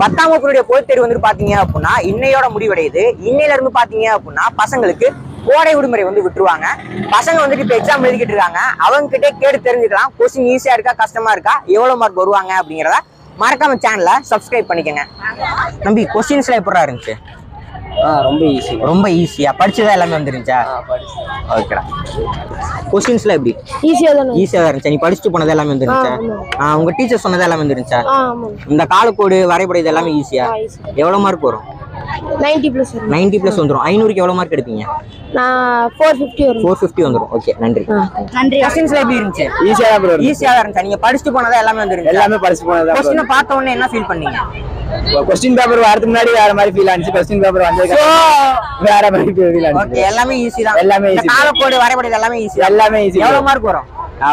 10ஆம் வகுப்புடைய பொதுத் தேர்வு வந்து பாத்தீங்க அப்படின்னா இன்னையோட முடிவடையுது. இன்னையில இருந்து பாத்தீங்க அப்படின்னா பசங்களுக்கு கோடை விடுமுறை வந்து விட்டுருவாங்க. பசங்க வந்துட்டு இப்ப எக்ஸாம் எழுதிக்கிட்டு இருக்காங்க. அவங்க கிட்டே கேட்டு தெரிஞ்சுக்கலாம் கொஸ்டின் ஈஸியா இருக்கா கஷ்டமா இருக்கா எவ்வளவு மார்க் வருவாங்க அப்படிங்கிறத மறக்காம சேனலை சப்ஸ்கிரைப் பண்ணிக்கங்க. தம்பி கொஸ்டின்ஸ்லாம் எப்படா இருந்துச்சு? ரொம்ப ஈஸியா படிச்சதா எல்லாமே வந்துருந்துச்சா? ஓகேடா. கொஸ்டின்ஸ்லாம் எப்படி? ஈஸியா தான் இருந்துச்சு. நீ படிச்சுட்டு போனது எல்லாமே வந்துருந்துச்சா? உங்க டீச்சர் சொன்னது எல்லாமே வந்துருந்துச்சா? இந்த காலக்கோடு வரைபடம் இது எல்லாமே ஈஸியா? எவ்வளவு மார்க் வரும்? 90+ வந்துரும். 500க்கு எவ்வளவு மார்க் எடுப்பீங்க? நான் 450 வந்துரும். ஓகே, நன்றி. கொஸ்டின்ஸ்லாம் எப்படி இருந்துச்சு? ஈஸியா தான் இருந்துச்சு. நீங்க படிச்சுட்டு போனதா எல்லாமே வந்துருந்துச்சு? எல்லாமே படிச்சு போனதா. கொஸ்டினை பார்த்த உடனே என்ன ஃபீல் பண்ணீங்க? क्वेश्चन पेपर வரதுக்கு முன்னாடி வேற மாதிரி ஃபீல் ஆனிச்சு. क्वेश्चन पेपर வந்ததுக்கு வேற மாதிரி ஃபீல் ஆனிச்சு. ஓகே, எல்லாமே ஈஸி தான். எல்லாமே ஈஸி. காலக்கோடு வரைபடம் எல்லாமே ஈஸி. எல்லாமே ஈஸி. எவ்வளவு மார்க் வரும்?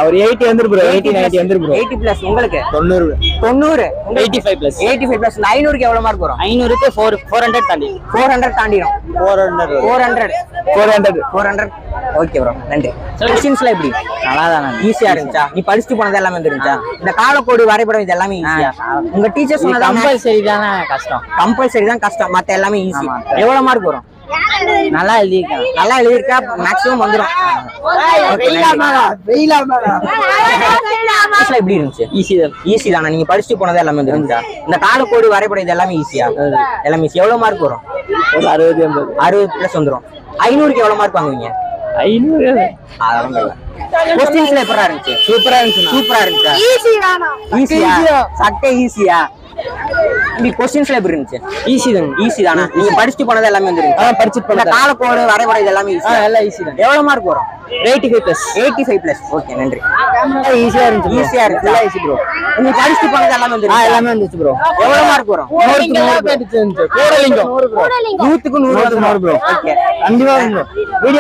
ஒரு 80 வந்துரு bro. 80 90 வந்துரு bro. 80+ உங்களுக்கு 90 85+. 85+. 500க்கு எவ்வளவு மார்க் வரும்? 500க்கு 400 தாண்டி. 400 தாண்டிரும். 400. ஓகே bro, நன்றி. கொஸ்டின்ஸ்லாம் எப்படி? நல்லாதான். ஈஸியா இருந்துச்சா? நீ படிச்சுட்டு போனது எல்லாமே வந்துருந்துச்சா? இந்த காலக்கோடு வரைபடம் இது எல்லாமே ஈஸியா? உங்க டீச்சர் சொன்னது கம்பல்சரி தான கஷ்டம். கம்பல்சரி தான் கஷ்டம். மத்த எல்லாமே ஈஸி. எவ்வளவு மார்க் வரும்? நல்லா எழுதிருக்கா மேக்ஸிமம் வந்துரும். எப்படி இருந்துச்சு? ஈஸி தானே? நீங்க படிச்சுட்டு போனது எல்லாமே வந்துருந்துச்சா? இந்த காலக்கோடு வரைபடம் இது எல்லாமே ஈஸியா? எல்லாமே ஈஸி. எவ்வளவு மார்க் வரும்? ஒரு 60+ வந்துரும். 500க்கு எவ்வளவு மார்க் வாங்குவீங்க? 500 அதெல்லாம் கொஸ்டின்ஸ்ல எப்பரா இருந்துச்சு? சூப்பரா இருந்துச்சு. ஈஸியா? சட்டை ஈஸியா? இந்த கொஸ்டின்ஸ்ல எப்படி இருந்துச்சு? ஈஸி தானா? நீங்க படிச்சுட்டு போனது எல்லாமே வந்துருந்துச்சு? படிச்சுட்டு போன காலக்கோடு வரைபடம் இது எல்லாமே ஈஸி. எல்லாம் ஈஸி தான். எவ்வளவு மார்க் வரும்? 85+. ஓகே, நன்றி. ஈஸியா இருந்துச்சு. எல்லாம் ஈஸி ப்ரோ. நீங்க படிச்சுட்டு போனது எல்லாமே வந்துருச்சு? எல்லாமே வந்துச்சு ப்ரோ. எவ்வளவு மார்க் வரும்? 100க்கு 100 ப்ரோ. ப்ரோ. ஓகே, கண்டிப்பா வீடியோ